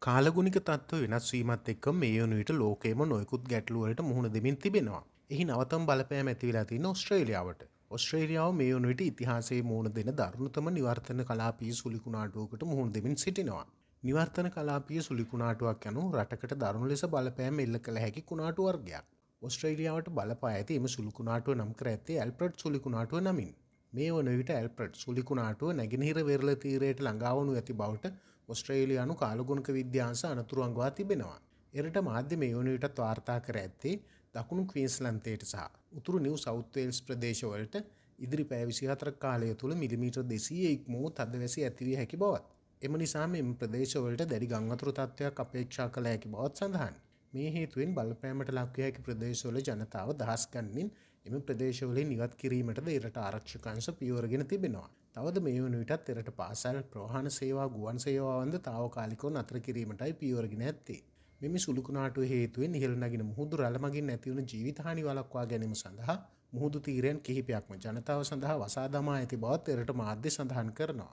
කාලගුණික තත්ත්ව වෙනස් වීමත් එක්ක මේ වන විට ලෝකයේම නොයෙකුත් ගැටලු වලට මුහුණ දෙමින් තිබෙනවා. එහි නවතම බලපෑම ඇති වෙලා තියෙන ඕස්ට්‍රේලියාවට. ඕස්ට්‍රේලියාව මේ වන විට ඉතිහාසයේ මුහුණ දෙන දරුණුතම නිවර්තන කලාපීය සුලිකුණාටුවකට මුහුණ දෙමින් සිටිනවා. නිවර්තන කලාපීය සුලිකුණාටුවක් යනු රටකට දරුණු ලෙස බලපෑම් එල්ල කළ හැකි කුණාටු වර්ගයක්. ඕස්ට්‍රේලියාවට බලපා ඇති එම සුලිකුණාටුව නම් කර ඇත්තේ ඇල්ෆ්‍රඩ් සුලිකුණාටුව නමින්. මේ වන විට ඇල්ෆ්‍රඩ් සුලිකුණාටුව නැගෙනහිර වෙරළ තීරයට ළඟා වනු ඇති බවට ඔස්ට්‍රේලියානු කාලගුණක විද්‍යාංශ අනතුරු අඟවා තිබෙනවා. එරට මාධ්‍ය මේ වන විටත් වාර්තා කර ඇත්තේ දකුණු ක්වීන්ස්ලන්තයට සහ උතුරු නිව් සවුත් වේල්ස් ප්‍රදේශවලට ඉදිරි පැය 24 කාලය තුළ මිලිමීටර් 200 ඉක්මවූ තදවැසි ඇතිවිය හැකි බවත්. එම නිසා මෙම ප්‍රදේශවලට දැඩි ගං වතුර තත්ත්වයක් අපේක්ෂා කළ හැකි බවත් සඳහන්. මේ හේතුවෙන් බලපෑමට ලක්විය හැකි ප්‍රදේශවල ජනතාව දහස් ගණනින් එම ප්‍රදේශවලින් ඉවත් කිරීමටද එරට ආරක්ෂක අංශ පියවරගෙන තිබෙනවා. තවද මේ වන විටත් එරට පාසල් ප්‍රවාහන සේවා ගුවන් සේවාවන්ද තාවකාලිකව නතර කිරීමටයි පියවරගෙන ඇත්තේ. මෙම සුළුකුණාටුව හේතුවෙන් ඉහළ නගින මුහුදු රළ මගින් ඇතිවන ජීවිතහානි වළක්වා ගැනීම සඳහා මුහුදු තීරයන් කිහිපයක්ම ජනතාව සඳහා වසා දමා ඇති බවත් එරට මාධ්‍ය සඳහන් කරනවා.